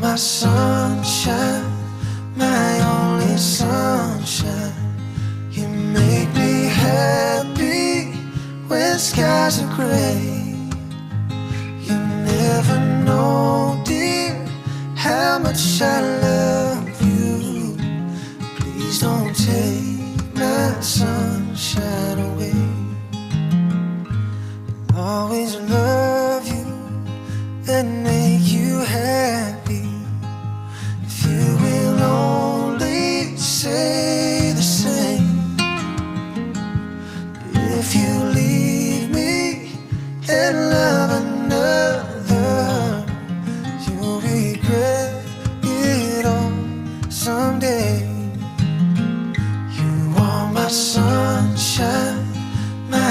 my sunshine, my only sunshine. You make me happy when skies are gray. You never know, dear, how much I love you. Please don't take my sunshine away. I'll always love you and